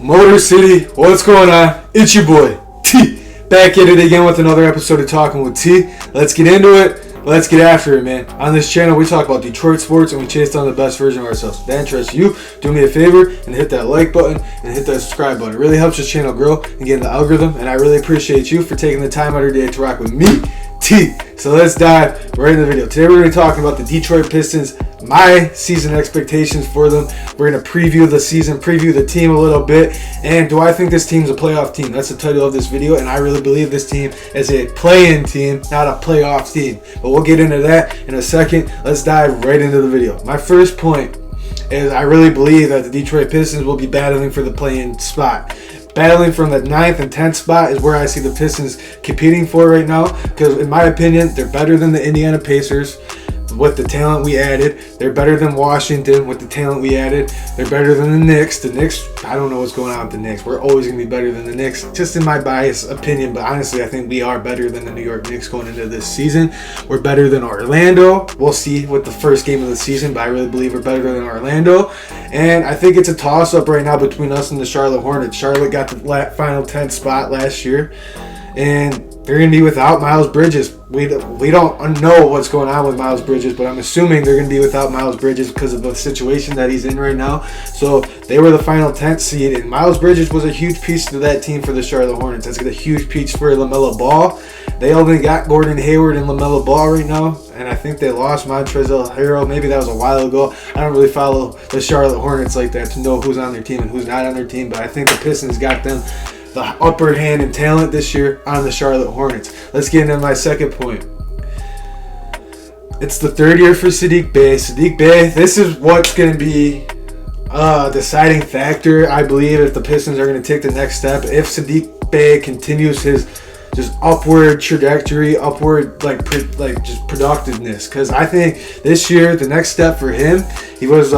Motor City, what's going on? It's your boy, T. Back at it again with another episode of Talking with T. Let's get into it. Let's get after it, man. On this channel, we talk about Detroit sports and we chase down the best version of ourselves. If that interests you, do me a favor and hit that like button and hit that subscribe button. It really helps this channel grow and get in the algorithm, and I really appreciate you for taking the time out of your day to rock with me, T. So let's dive right into the video. Today we're going to be talking about the Detroit Pistons, my season expectations for them. We're going to preview the season, preview the team a little bit, and do I think this team's a playoff team? That's the title of this video, and I really believe this team is a play-in team, not a playoff team. But we'll get into that in a second. Let's dive right into the video. My first point is I really believe that the Detroit Pistons will be battling for the play-in spot. Battling from the 9th and 10th spot is where I see the Pistons competing for right now, because in my opinion, they're better than the Indiana Pacers with the talent we added. They're better than Washington with the talent we added. They're better than the Knicks. The Knicks, I don't know what's going on with the Knicks. We're always going to be better than the Knicks, just in my biased opinion, but honestly, I think we are better than the New York Knicks going into this season. We're better than Orlando. We'll see with the first game of the season, but I really believe we're better than Orlando. And I think it's a toss-up right now between us and the Charlotte Hornets. Charlotte got the final 10th spot last year, and they're going to be without Miles Bridges. We don't know what's going on with Miles Bridges, but I'm assuming they're going to be without Miles Bridges because of the situation that he's in right now. So they were the final 10th seed, and Miles Bridges was a huge piece to that team for the Charlotte Hornets. That's a huge piece for LaMelo Ball. They only got Gordon Hayward and LaMelo Ball right now, and I think they lost Montrezl Harrell. Maybe that was a while ago. I don't really follow the Charlotte Hornets like that to know who's on their team and who's not on their team, but I think the Pistons got them the upper hand in talent this year on the Charlotte Hornets. Let's get into my second point. It's the third year for Saddiq Bey. Saddiq Bey, this is what's going to be a deciding factor, I believe, if the Pistons are going to take the next step. If Saddiq Bey continues his just upward trajectory, upward just productiveness. Because I think this year, the next step for him, he was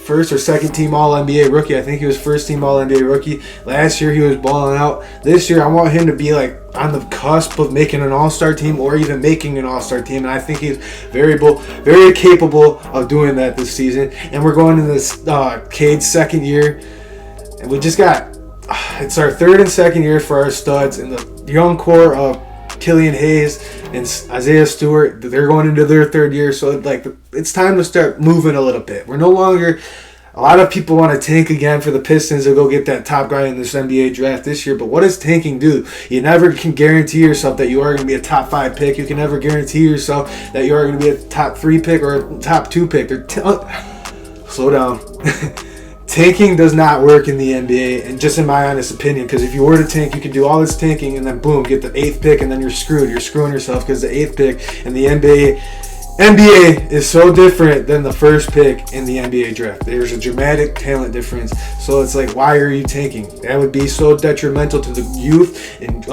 first or second team All-NBA rookie. I think he was first team All-NBA rookie. Last year he was balling out. This year I want him to be like on the cusp of making an All-Star team or even making an All-Star team. And I think he's very capable of doing that this season. And we're going into this Cade's second year. And we just got, it's our third and second year for our studs in the young core of Killian Hayes and Isaiah Stewart. They're going into their third year, so it's time to start moving a little bit. We're no longer, a lot of people want to tank again for the Pistons to go get that top guy in this NBA draft this year, but what does tanking do? You never can guarantee yourself that you are going to be a top 5 pick. You can never guarantee yourself that you are going to be a top 3 pick or a top 2 pick. Slow down. Tanking does not work in the NBA, and just in my honest opinion, because if you were to tank, you could do all this tanking and then boom, get the 8th pick, and then you're screwed. You're screwing yourself because the 8th pick in the NBA is so different than the first pick in the NBA draft. There's a dramatic talent difference. So it's like, why are you tanking? That would be so detrimental to the youth and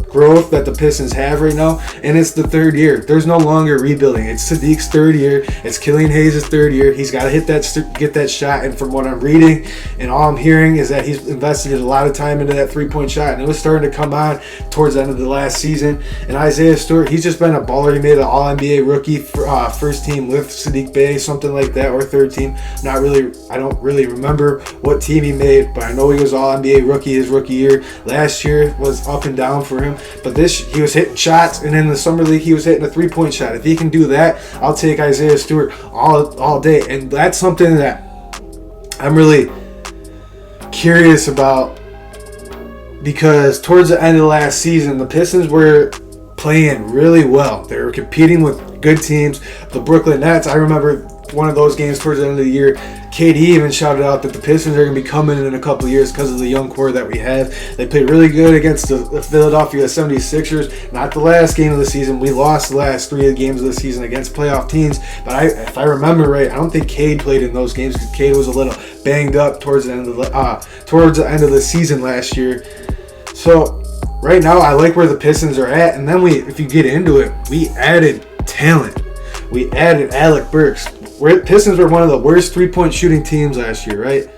growth that the Pistons have right now. And it's the third year. There's no longer rebuilding. It's Saddiq's third year. It's Killian Hayes' third year. He's got to get that shot. And from what I'm reading and all I'm hearing is that he's invested a lot of time into that three-point shot. And it was starting to come on towards the end of the last season. And Isaiah Stewart, he's just been a baller. He made an All-NBA rookie for first team with Saddiq Bey, something like that, or third team. I don't really remember what team he made, but I know he was All-NBA rookie his rookie year. Last year was up and down for him, but he was hitting shots, and in the summer league he was hitting a three-point shot. If he can do that, I'll take Isaiah Stewart all day, and that's something that I'm really curious about, because towards the end of the last season, the Pistons were playing really well. They were competing with good teams. The Brooklyn Nets, I remember one of those games towards the end of the year, KD even shouted out that the Pistons are going to be coming in a couple of years because of the young core that we have. They played really good against the Philadelphia 76ers. Not the last game of the season. We lost the last 3 games of the season against playoff teams. But if I remember right, I don't think Cade played in those games because Cade was a little banged up towards the end of the season last year. So right now, I like where the Pistons are at. And then if you get into it, we added talent. We added Alec Burks. Pistons were one of the worst three-point shooting teams last year, right?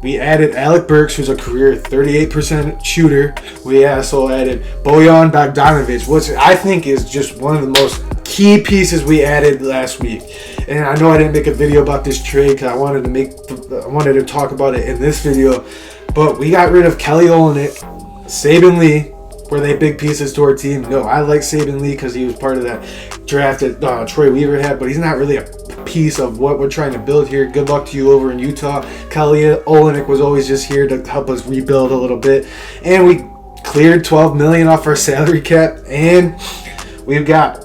We added Alec Burks, who's a career 38% shooter. We also added Bojan Bogdanovic, which I think is just one of the most key pieces we added last week. And I know I didn't make a video about this trade because I wanted to talk about it in this video. But we got rid of Kelly Olynyk, Saben Lee. Were they big pieces to our team? No, I like Saben Lee because he was part of that draft that Troy Weaver had, but he's not really a piece of what we're trying to build here. Good luck to you over in Utah. Kaale Olynyk was always just here to help us rebuild a little bit. And we cleared $12 million off our salary cap, and we've got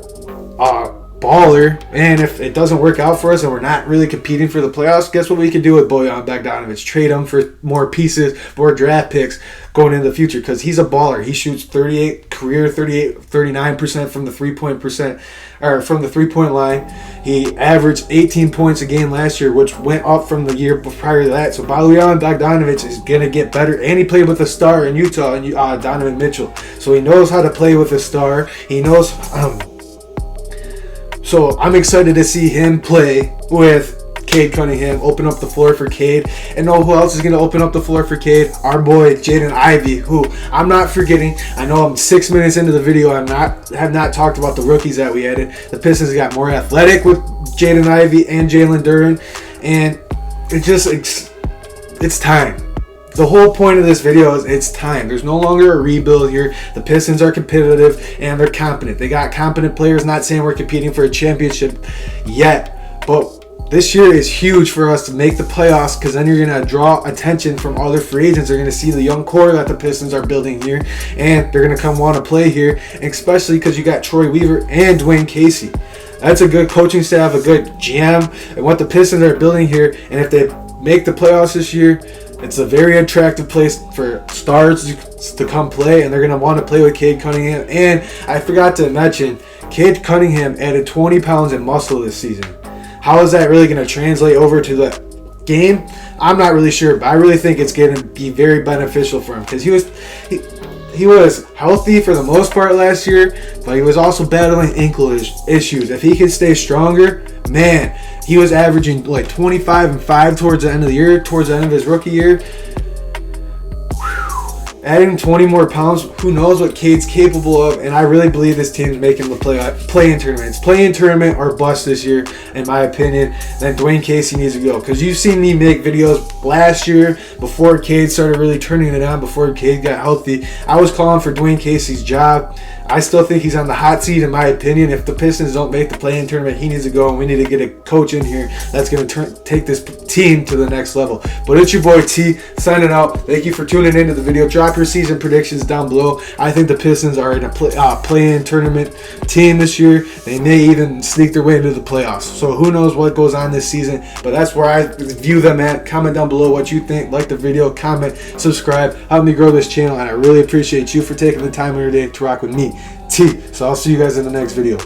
baller. And if it doesn't work out for us and we're not really competing for the playoffs, guess what we can do with Bojan Bogdanovic? Trade him for more pieces, more draft picks going into the future, because he's a baller. He shoots 39% from the 3-point line. He averaged 18 points a game last year, which went up from the year prior to that. So Bojan Bogdanovic is gonna get better, and he played with a star in Utah and Donovan Mitchell, so he knows how to play with a star. He knows. So I'm excited to see him play with Cade Cunningham, open up the floor for Cade. And know who else is going to open up the floor for Cade? Our boy Jaden Ivey, who I'm not forgetting. I know I'm 6 minutes into the video. I have not talked about the rookies that we added. The Pistons got more athletic with Jaden Ivey and Jalen Duren, and it's time. The whole point of this video is it's time. There's no longer a rebuild here. The Pistons are competitive and they're competent. They got competent players. Not saying we're competing for a championship yet, but this year is huge for us to make the playoffs, because then you're going to draw attention from other free agents. They're going to see the young core that the Pistons are building here, and they're going to come want to play here, especially because you got Troy Weaver and Dwayne Casey. That's a good coaching staff, a good GM, and what the Pistons are building here. And if they make the playoffs this year, it's a very attractive place for stars to come play, and they're going to want to play with Cade Cunningham. And I forgot to mention, Cade Cunningham added 20 pounds in muscle this season. How is that really going to translate over to the game? I'm not really sure, but I really think it's going to be very beneficial for him, because he was healthy for the most part last year, but he was also battling ankle issues. If he can stay stronger, man, he was averaging like 25-5 towards the end of the year, towards the end of his rookie year. Adding 20 more pounds, who knows what Cade's capable of, and I really believe this team is making the play-in tournaments. Play-in tournament or bust this year, in my opinion. Then Dwayne Casey needs to go, because you've seen me make videos last year before Cade started really turning it on, before Cade got healthy. I was calling for Dwayne Casey's job. I still think he's on the hot seat, in my opinion. If the Pistons don't make the play-in tournament, he needs to go, and we need to get a coach in here that's going to take this team to the next level. But it's your boy T, signing out. Thank you for tuning into the video. Drop your season predictions down below. I think the Pistons are in a play-in tournament team this year. They may even sneak their way into the playoffs. So who knows what goes on this season, but that's where I view them at. Comment down below what you think. Like the video, comment, subscribe. Help me grow this channel, and I really appreciate you for taking the time of your day to rock with me, T. So I'll see you guys in the next video.